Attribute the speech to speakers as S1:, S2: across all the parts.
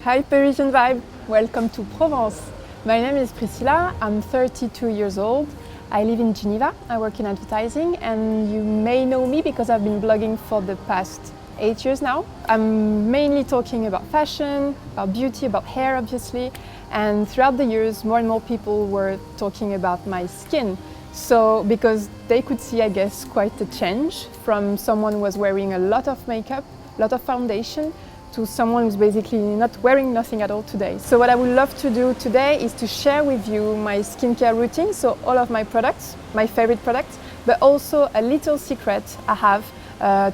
S1: Hi ParisianVibe, welcome to Provence. My name is Priscilla, I'm 32 years old. I live in Geneva, I work in advertising, and you may know me because I've been blogging for the past 8 years now. I'm mainly talking about fashion, about beauty, about hair obviously, and throughout the years more and more people were talking about my skin. So because they could see, I guess, quite a change from someone who was wearing a lot of makeup, a lot of foundation, to someone who's basically not wearing nothing at all today. So what I would love to do today is to share with you my skincare routine, so all of my products, my favorite products, but also a little secret I have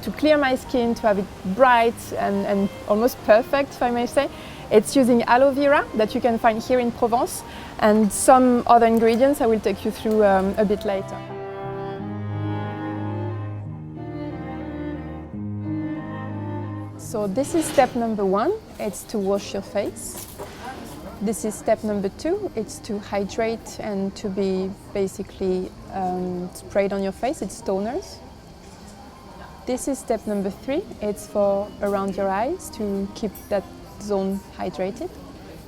S1: to clear my skin, to have it bright and almost perfect, if I may say. It's using aloe vera that you can find here in Provence, and some other ingredients I will take you through a bit later. So this is step number 1, it's to wash your face. This is step number 2, it's to hydrate and to be basically sprayed on your face, it's toners. This is step number 3, it's for around your eyes to keep that zone hydrated.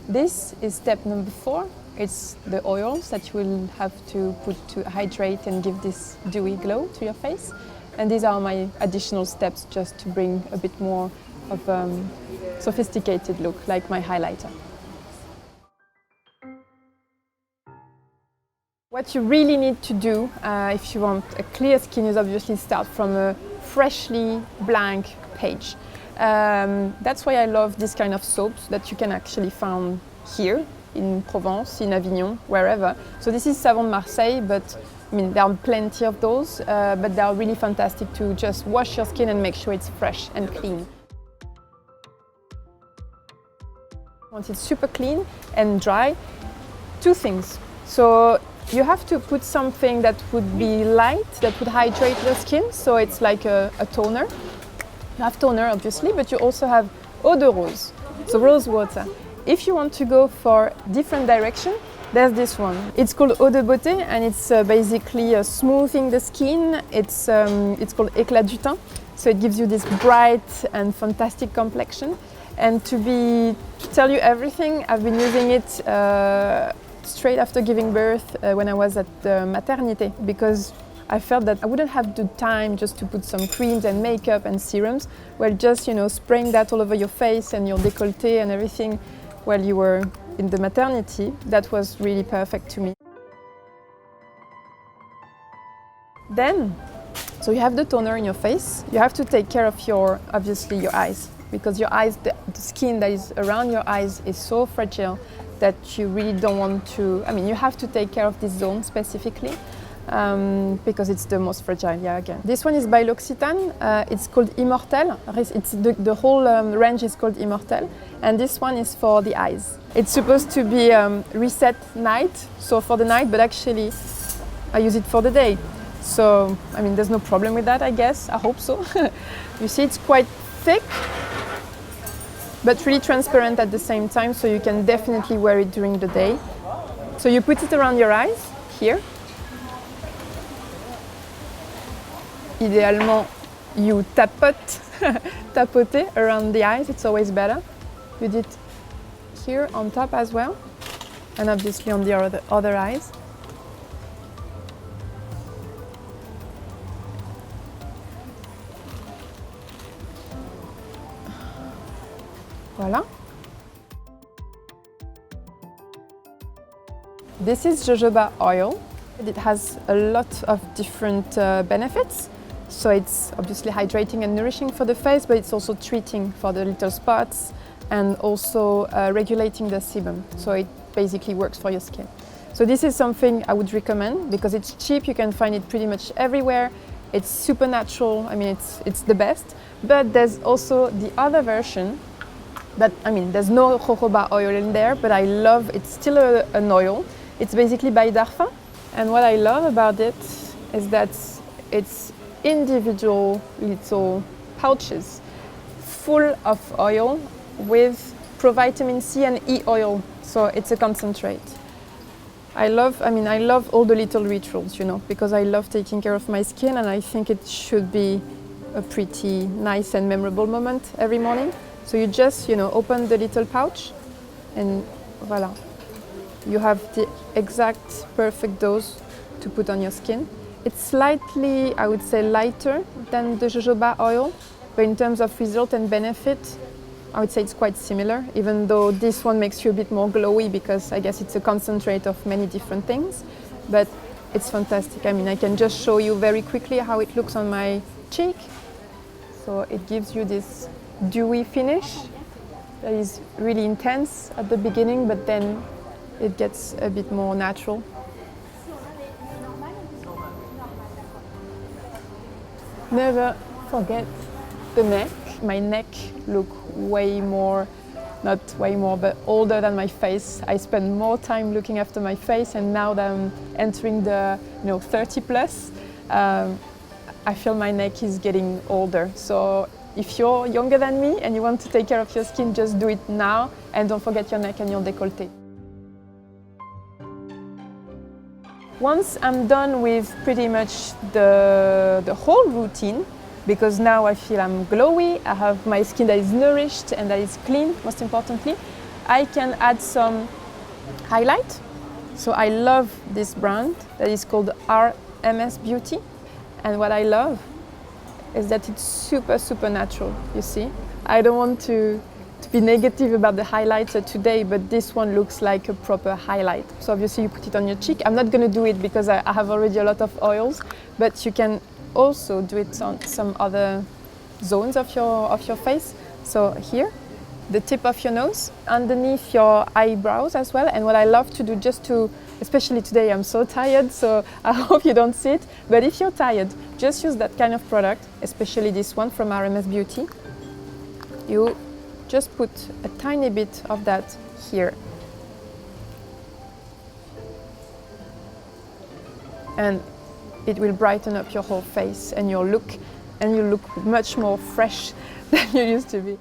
S1: This is step number 4, it's the oils that you will have to put to hydrate and give this dewy glow to your face. And these are my additional steps just to bring a bit more of a sophisticated look, like my highlighter. What you really need to do if you want a clear skin is obviously start from a freshly blank page. That's why I love this kind of soaps that you can actually find here in Provence, in Avignon, wherever. So this is Savon de Marseille, but I mean, there are plenty of those, but they are really fantastic to just wash your skin and make sure it's fresh and clean. Once it's super clean and dry, 2 things. So you have to put something that would be light, that would hydrate your skin, so it's like a toner. You have toner obviously, but you also have eau de rose, so rose water. If you want to go for different direction, there's this one. It's called eau de beauté, and it's basically smoothing the skin. It's called éclat du teint, so it gives you this bright and fantastic complexion. And to tell you everything, I've been using it straight after giving birth when I was at the maternité, because I felt that I wouldn't have the time just to put some creams and makeup and serums. Well, just spraying that all over your face and your décolleté and everything while you were in the maternity, that was really perfect to me. Then, so you have the toner in your face, you have to take care of obviously your eyes, because your eyes, the skin that is around your eyes is so fragile that you really don't want to, you have to take care of this zone specifically because it's the most fragile, again. This one is by L'Occitane, it's called Immortel, the whole range is called Immortel, and this one is for the eyes. It's supposed to be reset night, so for the night, but actually I use it for the day. So, there's no problem with that, I guess, I hope so. You see, it's quite thick, but really transparent at the same time, so you can definitely wear it during the day. So you put it around your eyes, here. Idéalement, you tapoter around the eyes, it's always better. You did here on top as well, and obviously on the other eyes. Voilà. This is jojoba oil. It has a lot of different benefits. So it's obviously hydrating and nourishing for the face, but it's also treating for the little spots and also regulating the sebum. So it basically works for your skin. So this is something I would recommend because it's cheap, you can find it pretty much everywhere. It's super natural, it's the best. But there's also the other version that, there's no jojoba oil in there, but I love, it's still an oil. It's basically by Darphin. And what I love about it is that it's individual little pouches full of oil with provitamin C and E oil, so it's a concentrate. I love all the little rituals, because I love taking care of my skin, and I think it should be a pretty nice and memorable moment every morning. So you just, open the little pouch and voila. You have the exact perfect dose to put on your skin. It's slightly, I would say, lighter than the jojoba oil, but in terms of result and benefit, I would say it's quite similar, even though this one makes you a bit more glowy because I guess it's a concentrate of many different things. But it's fantastic. I mean, I can just show you very quickly how it looks on my cheek. So it gives you this dewy finish that is really intense at the beginning, but then it gets a bit more natural. Never forget the neck. My neck look way more, not way more, but older than my face. I spend more time looking after my face, and now that I'm entering the 30 plus, I feel my neck is getting older. So if you're younger than me and you want to take care of your skin, just do it now, and don't forget your neck and your décolleté. Once I'm done with pretty much the whole routine, because now I feel I'm glowy, I have my skin that is nourished and that is clean, most importantly, I can add some highlight. So I love this brand that is called RMS Beauty. And what I love is that it's super, super natural, you see. I don't want to be negative about the highlighter today, but this one looks like a proper highlight. So obviously you put it on your cheek. I'm not gonna do it because I have already a lot of oils, but you can also do it on some other zones of your face. So here, the tip of your nose, underneath your eyebrows as well. And what I love to do, especially today, I'm so tired, so I hope you don't see it. But if you're tired, just use that kind of product, especially this one from RMS Beauty. You just put a tiny bit of that here. And it will brighten up your whole face and your look, and you look much more fresh than you used to be.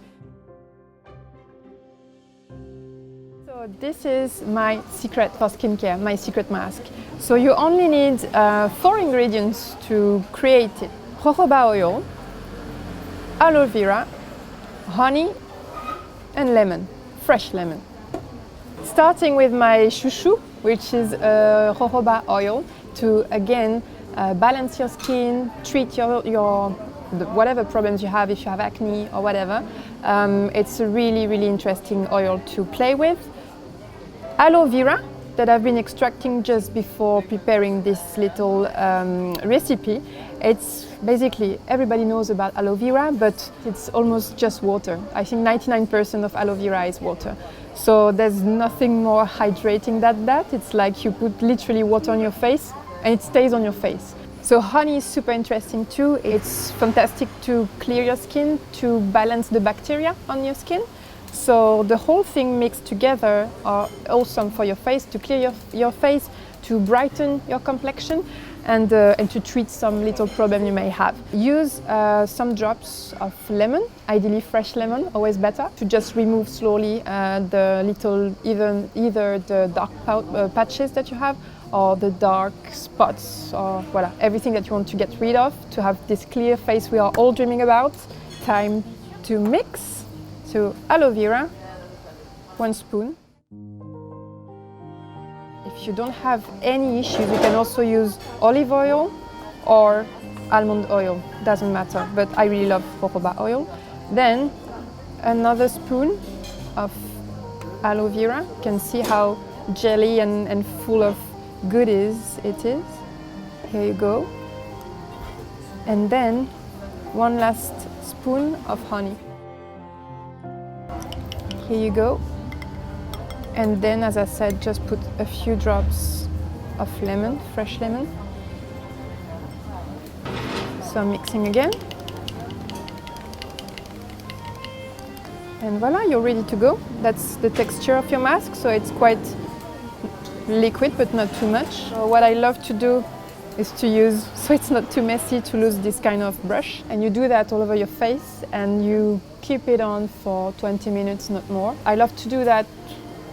S1: So this is my secret for skincare, my secret mask. So you only need 4 ingredients to create it. Jojoba oil, aloe vera, honey, and lemon, fresh lemon. Starting with my chouchou, which is jojoba oil, to again balance your skin, treat your whatever problems you have, if you have acne or whatever. It's a really, really interesting oil to play with. Aloe vera that I've been extracting just before preparing this little recipe. It's basically, everybody knows about aloe vera, but it's almost just water. I think 99% of aloe vera is water. So there's nothing more hydrating than that. It's like you put literally water on your face and it stays on your face. So honey is super interesting too. It's fantastic to clear your skin, to balance the bacteria on your skin. So the whole thing mixed together are awesome for your face, to clear your face, to brighten your complexion, and to treat some little problem you may have. Use some drops of lemon, ideally fresh lemon, always better, to just remove slowly the little, either the dark patches that you have, or the dark spots, or everything that you want to get rid of, to have this clear face we are all dreaming about. Time to mix. So aloe vera, 1 spoon. If you don't have any issues, you can also use olive oil or almond oil, doesn't matter, but I really love jojoba oil. Then another spoon of aloe vera. You can see how jelly and full of goodies it is. Here you go. And then 1 last spoon of honey. Here you go. And then, as I said, just put a few drops of lemon, fresh lemon. So I'm mixing again. And voila, you're ready to go. That's the texture of your mask, so it's quite liquid, but not too much. So what I love to do is to use, so it's not too messy, to use this kind of brush. And you do that all over your face, and you keep it on for 20 minutes, not more. I love to do that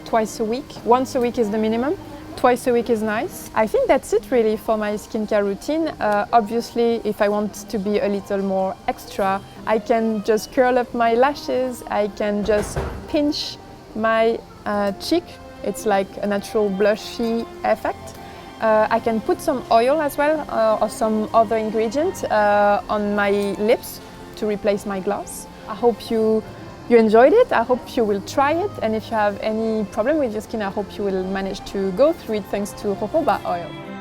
S1: twice a week. Once a week is the minimum, twice a week is nice. I think that's it really for my skincare routine. Obviously, if I want to be a little more extra, I can just curl up my lashes, I can just pinch my cheek. It's like a natural blushy effect. I can put some oil as well or some other ingredient on my lips to replace my gloss. I hope you enjoyed it. I hope you will try it, and if you have any problem with your skin, I hope you will manage to go through it thanks to jojoba oil.